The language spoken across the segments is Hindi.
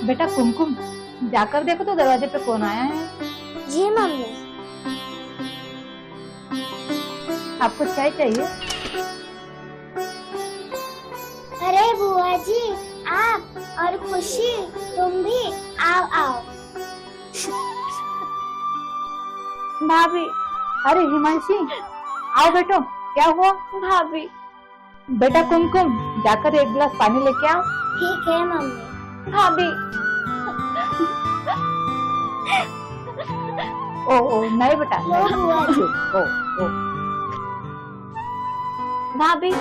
बेटा कुमकुम, जाकर देखो तो दरवाजे पे कौन आया है। जी मम्मी। आपको चाय चाहिए? अरे बुआ जी, आप और खुशी तुम भी आओ आओ। भाभी। अरे हिमांशी, आओ बेटो। क्या हुआ? भाभी। बेटा कुमकुम, जाकर एक गिलास पानी लेके आओ। ठीक है मम्मी। भाभी। ओ नहीं बेटा। लो बुआ जी। ओ भाभी।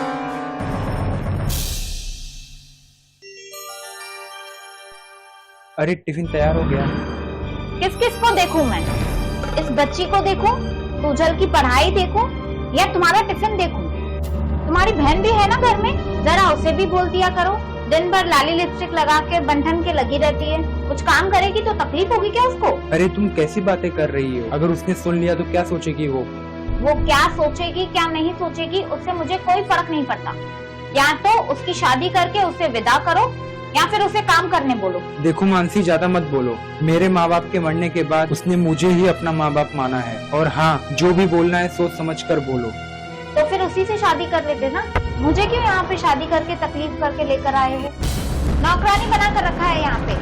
अरे टिफिन तैयार हो गया। किस किस को देखूं मैं? इस बच्ची को देखूं, तुजल की पढ़ाई देखूं, या तुम्हारा टिफिन देखूं? तुम्हारी बहन भी है ना घर में, जरा उसे भी बोल दिया करो। दिन भर लाली लिपस्टिक लगा के बंठन के लगी रहती है। कुछ काम करेगी तो तकलीफ होगी क्या उसको? अरे तुम कैसी बातें कर रही हो? अगर उसने सुन लिया तो क्या सोचेगी वो? वो क्या सोचेगी क्या नहीं सोचेगी, उससे मुझे कोई फर्क नहीं पड़ता। या तो उसकी शादी करके उसे विदा करो, या फिर उसे काम करने बोलो। देखो मानसी, ज्यादा मत बोलो। मेरे माँ बाप के मरने के बाद उसने मुझे ही अपना माँ बाप माना है। और हाँ, जो भी बोलना है सोच समझ कर बोलो। तो फिर उसी से शादी कर लेते ना। मुझे क्यों यहाँ पे शादी करके तकलीफ करके लेकर आए हो? नौकरानी बना कर रखा है यहाँ पे।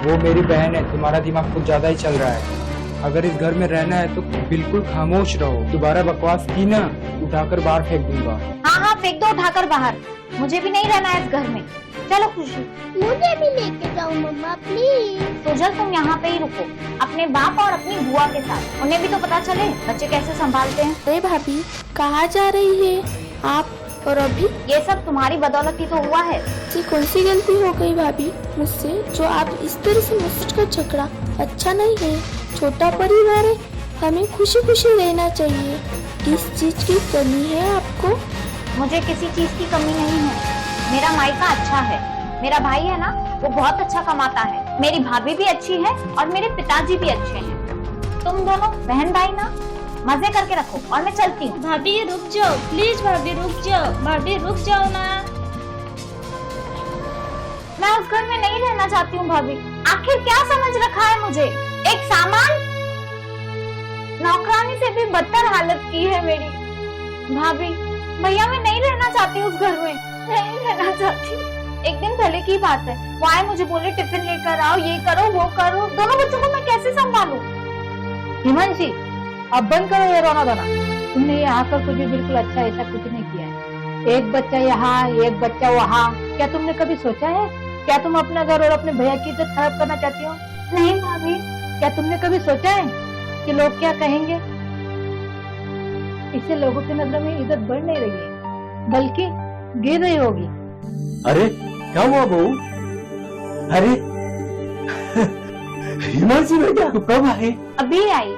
वो मेरी बहन है, तुम्हारा दिमाग कुछ ज्यादा ही चल रहा है। अगर इस घर में रहना है तो बिल्कुल खामोश रहो। दोबारा बकवास की ना, उठाकर बाहर फेंक दूंगा। हाँ, फेंक दो उठाकर बाहर। मुझे भी नहीं रहना है इस घर में। चलो खुशी। मुझे भी लेके जाओ मम्मा प्लीज। सुजल, तुम यहाँ पे ही रुको, अपने बाप और अपनी बुआ के साथ। उन्हें भी तो पता चले बच्चे कैसे संभालते हैं। अरे भाभी, कहाँ जा रही है आप? और अभी ये सब तुम्हारी बदौलत ही तो हुआ है। जी कौन सी गलती हो गई भाभी मुझसे, जो आप इस तरह से मुझसे का झगड़ा अच्छा नहीं है। छोटा परिवार है, हमें खुशी खुशी रहना चाहिए। किस चीज की कमी है आपको? मुझे किसी चीज की कमी नहीं है। मेरा मायका अच्छा है, मेरा भाई है ना, वो बहुत अच्छा कमाता है। मेरी भाभी भी अच्छी है और मेरे पिताजी भी अच्छे हैं। तुम दोनों बहन भाई ना मजे करके रखो, और मैं चलती हूँ। भाभी रुक जाओ प्लीज, भाभी रुक जाओ, भाभी रुक जाओ ना। मैं उस घर में नहीं रहना चाहती हूँ भाभी। आखिर क्या समझ रखा है मुझे? एक सामान? नौकरानी से भी बदतर हालत की है मेरी। भाभी, भैया मैं नहीं रहना चाहती उस घर में, नहीं रहना चाहती। एक दिन पहले की बात है, वो आए मुझे बोले टिफिन लेकर आओ, ये करो वो करो। दोनों बच्चों को मैं कैसे संभालूं? हिमांशी, अब बंद करो ये रोना धोना। तुमने ये आकर कुछ भी बिल्कुल अच्छा ऐसा कुछ नहीं किया है। एक बच्चा यहाँ, एक बच्चा वहाँ। क्या तुमने कभी सोचा है? क्या तुम अपना घर और अपने भैया की इज्जत खराब करना चाहती हो? नहीं भाभी। क्या तुमने कभी सोचा है कि लोग क्या कहेंगे? इससे लोगों की नजरों में इज्जत बढ़ नहीं रही है, बल्कि गिर रही होगी। अरे क्या हुआ बहू? अरे हिमांशी बेटा, तू कब आए? अभी आई।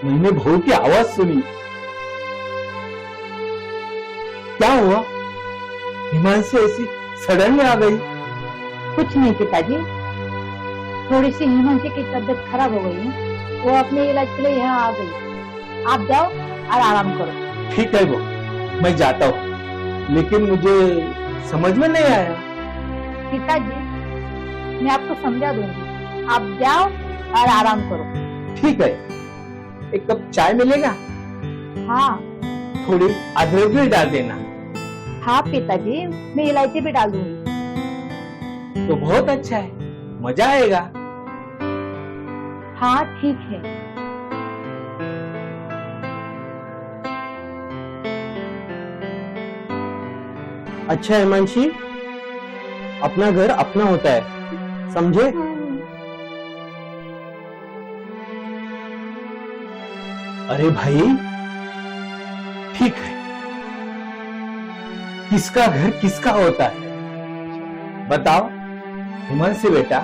मैंने बहू की आवाज सुनी। क्या हुआ? हिमांशी ऐसी सडन में आ गई? कुछ नहीं पिताजी, थोड़ी सी हिमांशी की तबीयत खराब हो गई है, वो अपने इलाज के लिए यहाँ आ गई। आप जाओ और आराम करो। ठीक है बहू, मैं जाता हूँ, लेकिन मुझे समझ में नहीं आया। पिताजी, मैं आपको समझा दूंगी, आप जाओ और आराम करो। ठीक है, एक कप चाय मिलेगा? हाँ थोड़ी अदरक भी डाल देना। हाँ पिताजी, मैं इलायची भी डाल दूंगी। तो बहुत अच्छा है, मजा आएगा। हाँ ठीक है। अच्छा हिमांशी, अपना घर अपना होता है, समझे? अरे भाई, ठीक है, किसका घर किसका होता है? बताओ हिमांशी बेटा,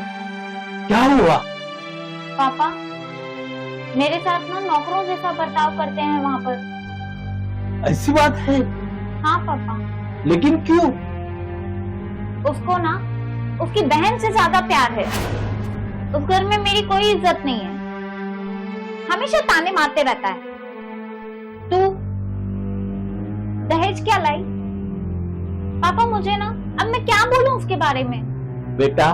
क्या हुआ? पापा, मेरे साथ ना नौकरों जैसा बर्ताव करते हैं वहाँ पर। ऐसी बात है? हाँ पापा। लेकिन क्यों? उसको ना उसकी बहन से ज्यादा प्यार है। उस घर में मेरी कोई इज्जत नहीं है, हमेशा ताने मारते रहता है। तू दहेज क्या लाई? पापा मुझे ना, अब मैं क्या बोलूं उसके बारे में। बेटा,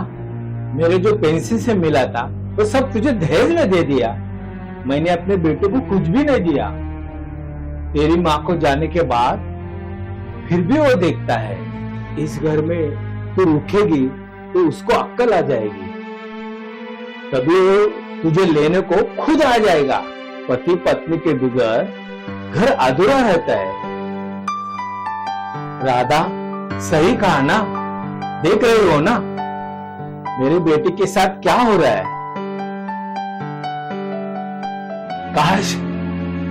मेरे जो पेंसिल से मिला था वो सब तुझे दहेज में दे दिया। मैंने अपने बेटे को कुछ भी नहीं दिया। तेरी माँ को जाने के बाद फिर भी वो देखता है। इस घर में तू रुकेगी तो उसको अक्ल आ जाएगी, तभी वो तुझे लेने को खुद आ जाएगा। पति पत्नी के बगैर घर अधूरा रहता है। राधा सही कहा ना? देख रहे हो ना मेरे बेटे के साथ क्या हो रहा है। काश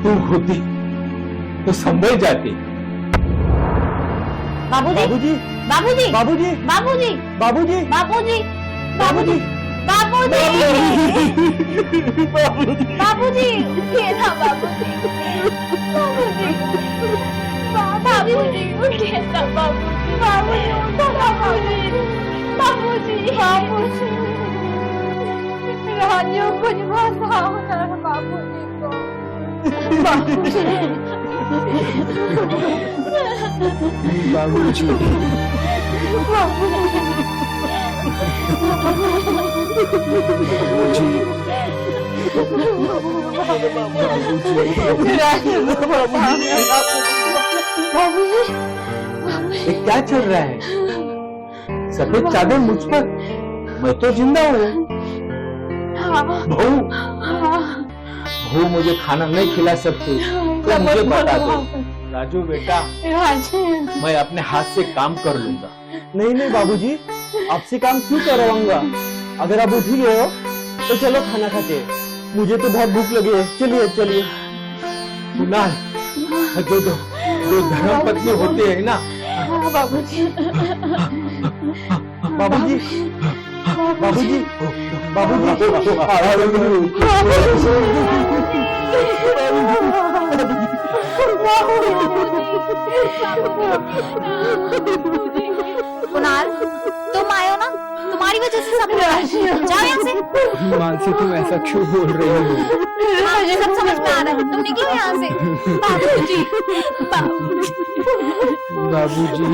तू होती तो संभल जाती। बाबूजी, बाबूजी, बाबूजी, बाबूजी, बाबूजी, बाबूजी, बाबूजी, बाबूजी, बाबूजी, उठिए ना बाबूजी, बाबूजी, उठिए ना बाबूजी, बाबूजी, उठो बाबूजी, बाबूजी, बाबूजी, राजू कुछ बताओ ना बाबूजी को, बाबूजी, ये क्या चल रहा है? सफेद चादर मुझ पर, मैं तो जिंदा हूँ। बहू, बहू मुझे खाना नहीं खिला सकती तो मुझे बता दो। राजू बेटा, मैं अपने हाथ से काम कर लूंगा। नहीं नहीं बाबूजी, आपसे काम क्यों करवाऊंगा? अगर आप उठ ही गए हो तो चलो खाना खाते हैं। मुझे तो बहुत भूख लगी है। चलिए चलिए। कुणाल, जो धर्म पत्नी होते हैं ना, बाबूजी, बाबूजी, बाबूजी, कुणाल, तुम आए हो ना, तुम्हारी वजह से सब हो रहा है। जाओ यहाँ से। मानसी, तुम ऐसा क्यों बोल रही हो? मुझे सब समझ में आ रहा है, तुम निकलो यहाँ से। बाबूजी, बाबूजी,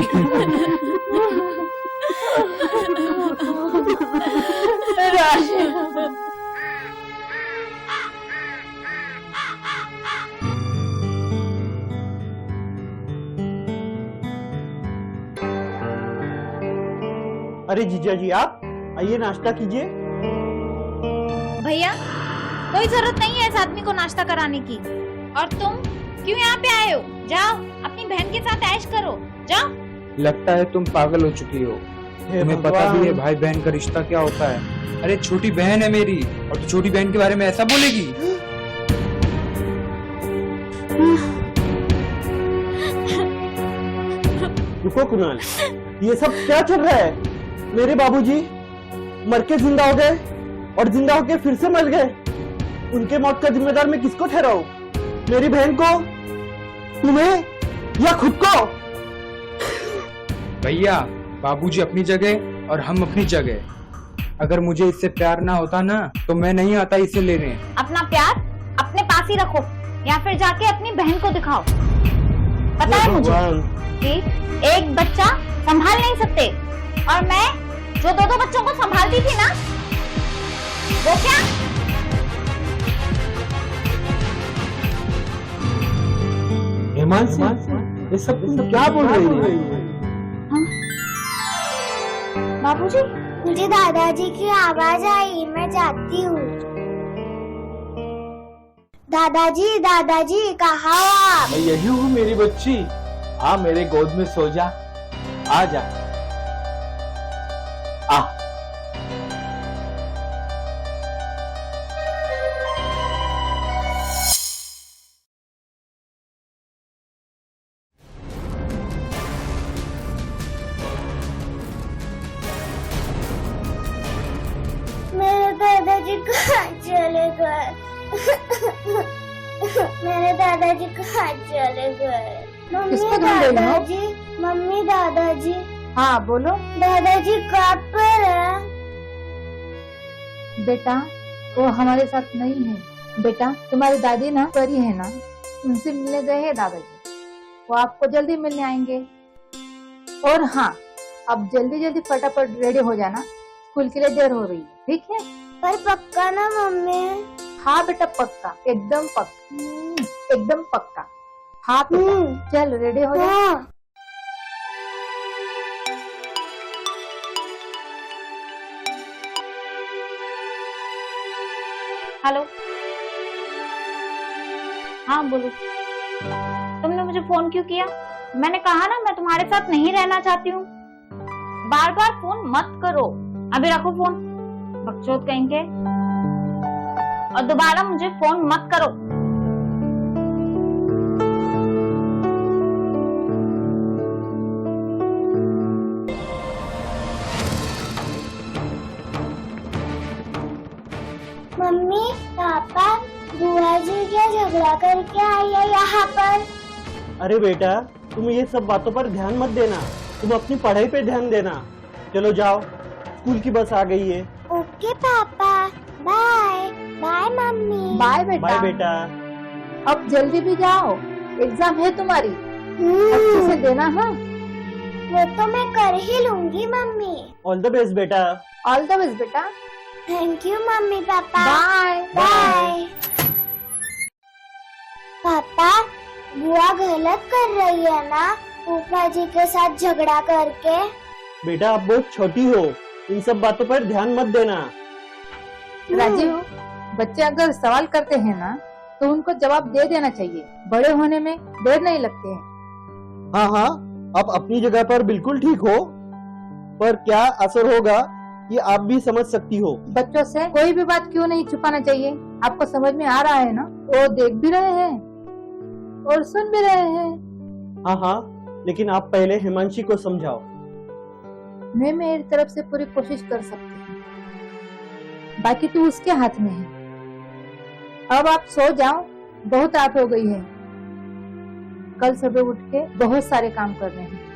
अरे जीजा जी, आप आइए नाश्ता कीजिए। भैया, कोई जरूरत नहीं है इस आदमी को नाश्ता कराने की। और तुम क्यों यहाँ पे आए हो? जाओ अपनी बहन के साथ ऐश करो, जाओ। लगता है तुम पागल हो चुकी हो। तुम्हें पता भी है भाई बहन का रिश्ता क्या होता है? अरे छोटी बहन है मेरी, और तू छोटी बहन के बारे में ऐसा बोलेगी? रुको कुणाल, ये सब क्या चल रहा है? मेरे बाबूजी मर के जिंदा हो गए और जिंदा होके फिर से मर गए। उनके मौत का जिम्मेदार मैं किसको ठहराऊं? मेरी बहन को, तुम्हें, या खुद को? भैया, बाबूजी अपनी जगह और हम अपनी जगह। अगर मुझे इससे प्यार ना होता ना तो मैं नहीं आता इसे लेने। अपना प्यार अपने पास ही रखो या फिर जाके अपनी बहन को दिखाओ। पता है मुझे कि एक बच्चा संभाल नहीं सकते, और मैं जो दो बच्चों को संभालती थी ना, वो क्या? हिमांशु, ये सब तुम क्या बोल रही है? बाबूजी, मुझे दादाजी की आवाज आई, मैं जाती हूँ। दादाजी, दादाजी, कहाँ हो आप? मैं यही हूँ मेरी बच्ची। आ मेरे गोद में सो जा। आ जा, आ। मेरे दादाजी कहाँ चले गए? मेरे दादाजी कहाँ चले गए? मम्मी, किसको ढूंढ रही हो? दादाजी, मम्मी, दादाजी, हाँ बोलो दादाजी कहाँ पर है? बेटा, वो हमारे साथ नहीं है। बेटा, तुम्हारी दादी ना परी है ना, उनसे मिलने गए हैं दादाजी। वो आपको जल्दी मिलने आएंगे। और हाँ, अब जल्दी जल्दी फटाफट रेडी हो जाना, स्कूल के लिए देर हो रही है, ठीक है? पर पक्का ना मम्मी? हाँ बेटा पक्का, एकदम पक्का, एकदम पक्का। हाँ बेटा, चल रेडी हो जा। हाँ। हेलो, हाँ बोलो। तुमने मुझे फोन क्यों किया? मैंने कहा ना मैं तुम्हारे साथ नहीं रहना चाहती हूँ। बार बार फोन मत करो। अभी रखो फोन, बकचोद कहेंगे। और दोबारा मुझे फोन मत करो। मम्मी, पापा, बुआ जी क्या झगड़ा करके आई है यहाँ पर? अरे बेटा, तुम ये सब बातों पर ध्यान मत देना, तुम अपनी पढ़ाई पे ध्यान देना। चलो जाओ, स्कूल की बस आ गई है। ओके पापा, बाय बाय मम्मी। बाय बेटा। बाय बेटा। अब जल्दी भी जाओ, एग्जाम है तुम्हारी, अच्छे से देना। हाँ, वो तो मैं कर ही लूंगी मम्मी। ऑल द बेस्ट बेटा। ऑल द बेस्ट बेटा। Thank you mummy papa. Bye bye. Papa, बुआ गलत कर रही है ना फूफा जी के साथ झगड़ा करके? बेटा आप बहुत छोटी हो, इन सब बातों पर ध्यान मत देना। राजीव, बच्चे अगर सवाल करते हैं ना तो उनको जवाब दे देना चाहिए, बड़े होने में देर नहीं लगते हैं। हाँ हाँ, आप अपनी जगह पर बिल्कुल ठीक हो, पर क्या असर होगा ये आप भी समझ सकती हो। बच्चों से कोई भी बात क्यों नहीं छुपाना चाहिए? आपको समझ में आ रहा है ना? वो देख भी रहे हैं और सुन भी रहे हैं। हाँ हाँ, लेकिन आप पहले हिमांशी को समझाओ। मैं मेरी तरफ से पूरी कोशिश कर सकती हूँ, बाकी तो उसके हाथ में है। अब आप सो जाओ, बहुत रात हो गई है, कल सुबह उठ के बहुत सारे काम करने हैं।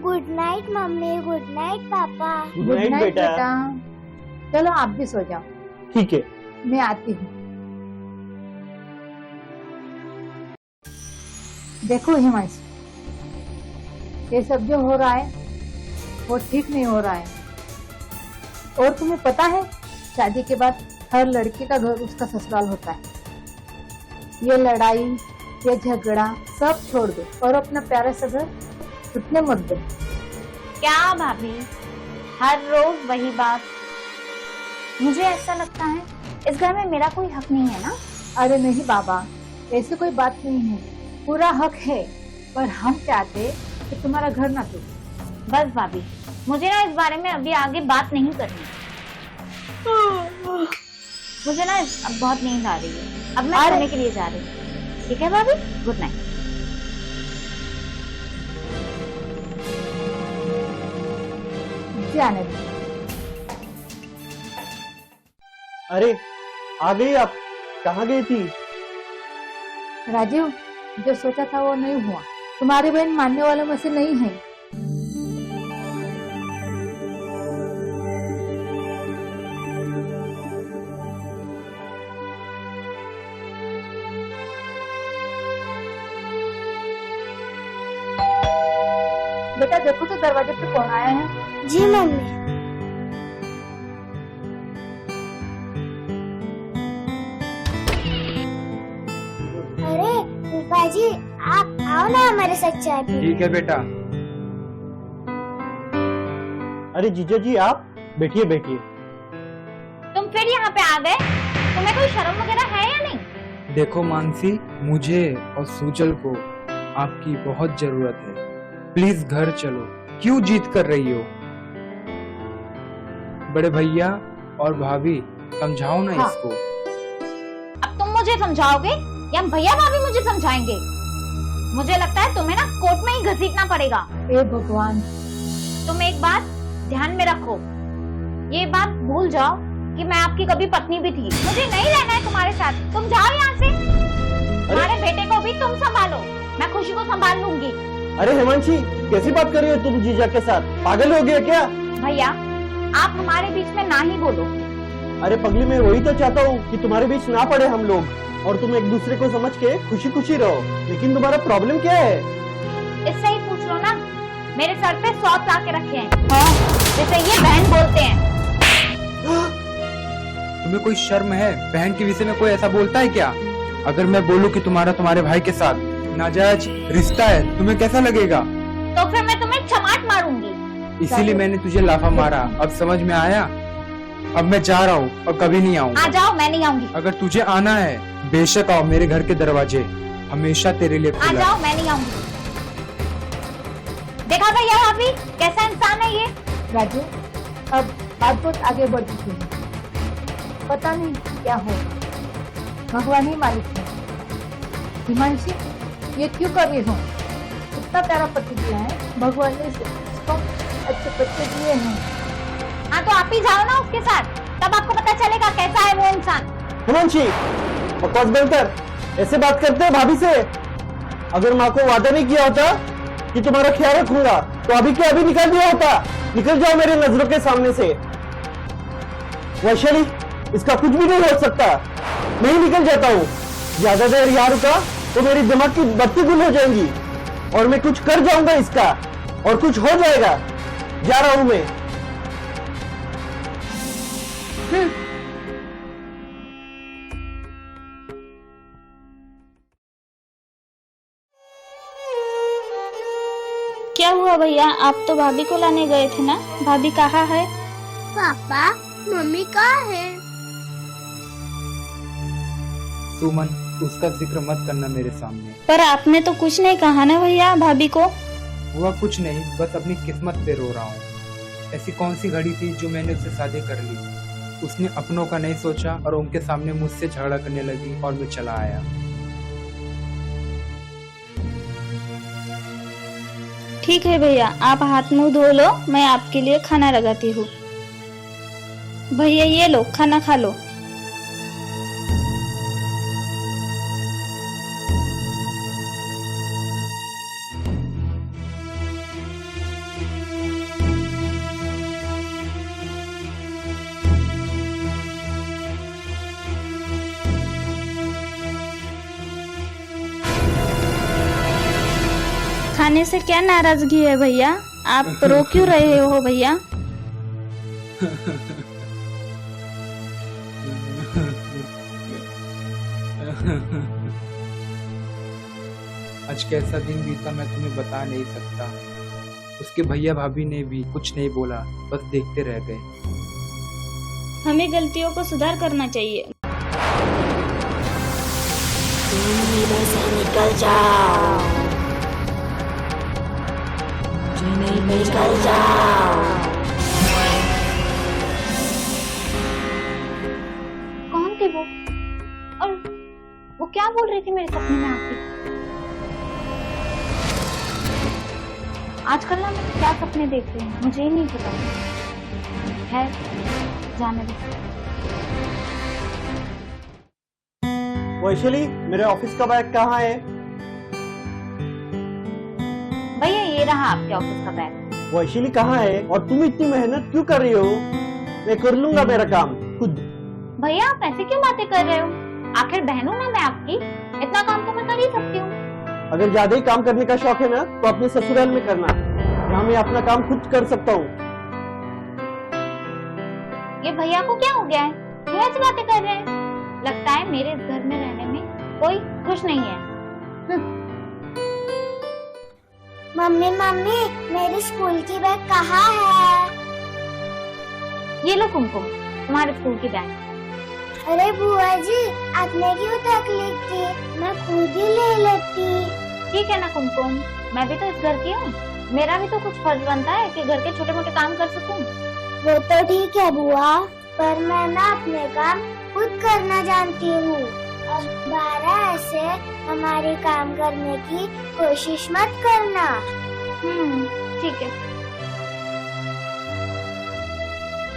Good night mummy, good night पापा। गुड नाइट बेटा। चलो आप भी सो जाओ, ठीक है, मैं आती हूँ। देखो हिमांशु, ये सब जो हो रहा है वो ठीक नहीं हो रहा है। और तुम्हें पता है, शादी के बाद हर लड़की का घर उसका ससुराल होता है। ये लड़ाई, ये झगड़ा सब छोड़ दो और अपना प्यारा सा घर टूटने मत दो। क्या भाभी, हर रोज वही बात? मुझे ऐसा लगता है इस घर में मेरा कोई हक नहीं है ना? अरे नहीं बाबा, ऐसी कोई बात नहीं है, पूरा हक है, पर हम चाहते कि तुम्हारा घर ना टूटे। बस भाभी, मुझे ना इस बारे में अभी आगे बात नहीं करनी। मुझे ना अब बहुत नींद आ रही है, अब मैं सोने के लिए जा रही हूँ। ठीक है भाभी, गुड नाइट। जाने दो। अरे आ गई आप, कहाँ गई थी? राजीव, जो सोचा था वो नहीं हुआ। तुम्हारी बहन मानने वालों में से नहीं है। बेटा देखो तो दरवाजे पे कौन आया है? जी मम्मी। अरे फूफा जी, आप आओ ना हमारे साथ चाय पीने। ठीक है बेटा। अरे जीजा जी, आप बैठिए बैठिए। तुम फिर यहाँ पे आ गए? तुम्हें कोई शर्म वगैरह है या नहीं? देखो मानसी, मुझे और सूजल को आपकी बहुत जरूरत है, प्लीज घर चलो। क्यों जिद कर रही हो? बड़े भैया और भाभी समझाओ ना हाँ। इसको। अब तुम मुझे समझाओगे या भैया भाभी मुझे समझाएंगे? मुझे लगता है तुम्हें ना कोर्ट में ही घसीटना पड़ेगा। हे भगवान। तुम एक बात ध्यान में रखो, ये बात भूल जाओ कि मैं आपकी कभी पत्नी भी थी। मुझे नहीं रहना है तुम्हारे साथ, तुम जाओ यहाँ से। तुम्हारे बेटे को भी तुम संभालो, मैं खुशी को संभाल लूंगी। अरे हिमांशी, कैसी बात कर रही हो तुम जीजा के साथ? पागल हो गया क्या? भैया, आप हमारे बीच में ना ही बोलो। अरे पगली, मैं वही तो चाहता हूँ कि तुम्हारे बीच ना पड़े हम लोग, और तुम एक दूसरे को समझ के खुशी खुशी रहो। लेकिन तुम्हारा प्रॉब्लम क्या है? इससे ही पूछ लो ना मेरे सर पे 100 लाके रखे हैं। हाँ, जैसे ये बहन बोलते हैं। तुम्हें कोई शर्म है? बहन के विषय में कोई ऐसा बोलता है क्या? अगर मैं बोलूं कि तुम्हारे भाई के साथ नाजायज रिश्ता है, तुम्हें कैसा लगेगा? तो फिर मैं तुम्हें चमाट मारूंगी। इसीलिए मैंने तुझे लाफा मारा। अब समझ में आया? अब मैं जा रहा हूँ और कभी नहीं आऊंगा। आ जाओ, मैं नहीं आऊंगी। अगर तुझे आना है बेशक आओ, मेरे घर के दरवाजे हमेशा तेरे लिए आ खुला है। जाओ, मैं नहीं आऊंगी। देखा भैया भाभी कैसा इंसान है ये। राजू, अब बात बहुत आगे बढ़ चुकी है। पता नहीं क्या हो, भगवान ही मालिक है। हिमांशी, ये क्यों कर रही हो? इतना प्यारा पति दिया है भगवान ने, इसको अच्छे बच्चे दिए हैं। हाँ तो आप ही जाओ ना उसके साथ, तब आपको पता चलेगा कैसा है वो इंसान। हिमांशी, बकवास बंद कर। ऐसे बात करते हैं भाभी से? अगर माँ को वादा नहीं किया होता कि तुम्हारा ख्याल रखूंगा, तो अभी के अभी निकल दिया होता। निकल जाओ मेरी नजरों के सामने से। वैशाली, इसका कुछ भी नहीं हो सकता। मैं ही निकल जाता हूँ। ज्यादा देर यहाँ रुका तो मेरी दिमाग की बत्ती गुल हो जाएंगी और मैं कुछ कर जाऊंगा इसका, और कुछ हो जाएगा। जा रहा हूं मैं। क्या हुआ भैया, आप तो भाभी को लाने गए थे ना? भाभी कहाँ है? पापा, मम्मी कहाँ है? सुमन, उसका जिक्र मत करना मेरे सामने। पर आपने तो कुछ नहीं कहा ना भैया भाभी को। हुआ कुछ नहीं, बस अपनी किस्मत पे रो रहा हूँ। ऐसी कौन सी घड़ी थी जो मैंने उससे शादी कर ली? उसने अपनों का नहीं सोचा और उनके सामने मुझसे झगड़ा करने लगी और मैं चला आया। ठीक है भैया, आप हाथ मुंह धो लो, मैं आपके लिए खाना लगाती हूँ। भैया ये लो, खाना खा लो। खाने से क्या नाराजगी है भैया? आप रो क्यों रहे हो भैया? आज कैसा दिन बीता मैं तुम्हें बता नहीं सकता। उसके भैया भाभी ने भी कुछ नहीं बोला, बस देखते रह गए। हमें गलतियों को सुधार करना चाहिए। निकल जाओ, निकल जाओ। कौन थे वो? और वो क्या बोल रही थी मेरे सपने में आके? आजकल ना मैं क्या सपने देख रही हूँ मुझे ही नहीं पता। है, जाने दो। वैशाली, मेरे ऑफिस का बैग कहाँ है? भैया ये रहा आपके ऑफिस का बैग। वैशाली कहाँ है? और तुम इतनी मेहनत क्यों कर रही हो? मैं कर लूंगा मेरा काम खुद। भैया आप ऐसे क्यों बातें कर रहे हो? आखिर बहन हूं ना मैं आपकी, इतना काम तो मैं कर ही सकती हूँ। अगर ज्यादा ही काम करने का शौक है ना, तो अपने ससुराल में करना। यहाँ मैं अपना काम खुद कर सकता हूँ। ये भैया को क्या हो गया है? क्यों ऐसी बातें कर रहे हैं? लगता है मेरे इस घर में रहने में कोई खुश नहीं है। मम्मी मम्मी, मेरी स्कूल की बैग कहाँ है? ये लो कुमकुम, तुम्हारे स्कूल की बैग। अरे बुआ जी, आपने क्यों तकलीफ की? मैं खुद ही ले लेती। ठीक है ना कुमकुम, मैं भी तो इस घर की हूँ, मेरा भी तो कुछ फर्ज बनता है कि घर के छोटे मोटे काम कर सकूं। वो तो ठीक है बुआ, पर मैं ना अपने काम खुद करना जानती हूँ। अब दोबारा ऐसे हमारे काम करने की कोशिश मत करना। ठीक है।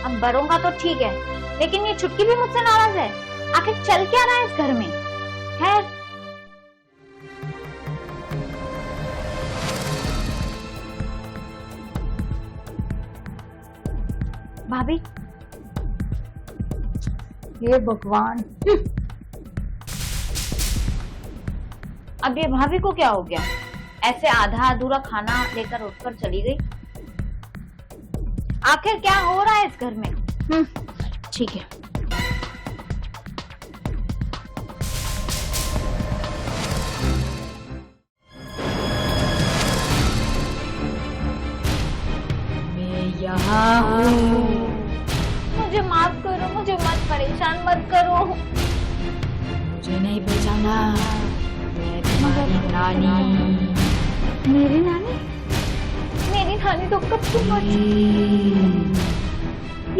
अब बड़ों का तो ठीक है, लेकिन ये छुटकी भी मुझसे नाराज है। आखिर चल क्या रहा है इस घर में? खैर, भाभी। हे भगवान, अब ये भाभी को क्या हो गया? ऐसे आधा अधूरा खाना लेकर उठकर चली गई। आखिर क्या हो रहा है इस घर में? ठीक है। मैं यहाँ हूँ। मुझे माफ करो, मुझे मत परेशान मत करो। मुझे नहीं पहचाना, मैं तुम्हारी नानी। मेरी नानी? मेरी नानी तो कब से मर चुकी।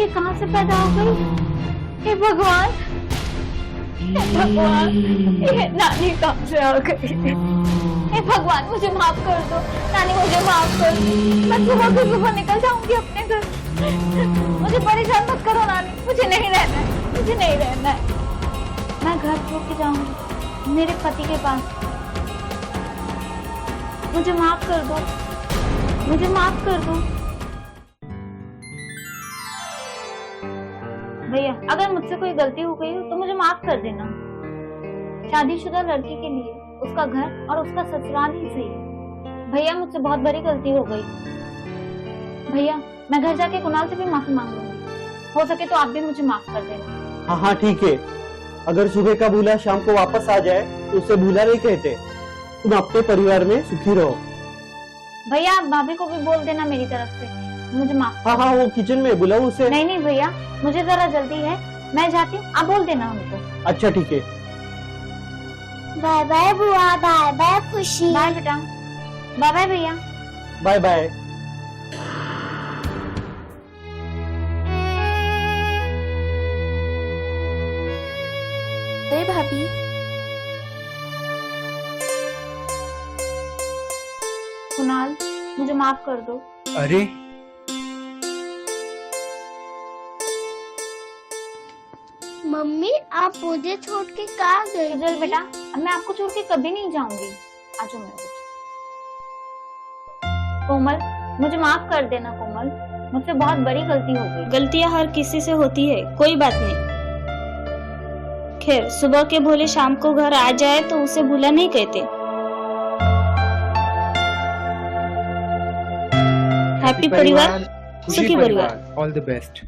ये कहाँ से पैदा हो गई? हे भगवान, हे भगवान, ये नानी कहाँ से आ गई? हे भगवान, मुझे माफ कर दो नानी, मुझे माफ कर दो। मैं सुबह निकल जाऊंगी अपने घर। मुझे परेशान मत करो नानी, मुझे नहीं रहना है, मुझे नहीं रहना है। मैं घर छोड़ के जाऊंगी मेरे पति के पास। मुझे माफ कर दो, मुझे माफ कर दो। भैया, अगर मुझसे कोई गलती हो गई हो तो मुझे माफ कर देना। शादीशुदा लड़की के लिए उसका घर और उसका ससुराल ही सही है। भैया, मुझसे बहुत बड़ी गलती हो गई। भैया, मैं घर जाके कुणाल से भी माफी मांग लूंगी। हो सके तो आप भी मुझे माफ कर देना। हाँ हाँ ठीक है। अगर सुबह का भूला शाम को वापस आ जाए तो उसे भूला नहीं कहते। तुम अपने परिवार में सुखी रहो। भैया, आप भाभी को भी बोल देना मेरी तरफ से, मुझे माफ। हाँ हाँ, वो किचन में बुलाओ उसे। नहीं नहीं भैया, मुझे जरा जल्दी है, मैं जाती हूँ, आप बोल देना उनको। अच्छा ठीक है। बाय बाय बुआ, बाय बाय खुशी। बाय बेटा। बाय बाय भैया। Bye bye. अरे भाभी, कुणाल, मुझे माफ कर दो। अरे मम्मी, आप मुझे छोड़ के कहाँ गई? सुजल बेटा, अब मैं आपको छोड़ के कभी नहीं जाऊंगी। आ जाओ मेरे बच्चे। कोमल, मुझे माफ कर देना कोमल, मुझसे बहुत बड़ी गलती हो गई। गलतियां हर किसी से होती है, कोई बात नहीं। खैर, सुबह के भोले शाम को घर आ जाए तो उसे भूला नहीं कहते। हैप्पी परिवार, सुखी परिवार। All the best.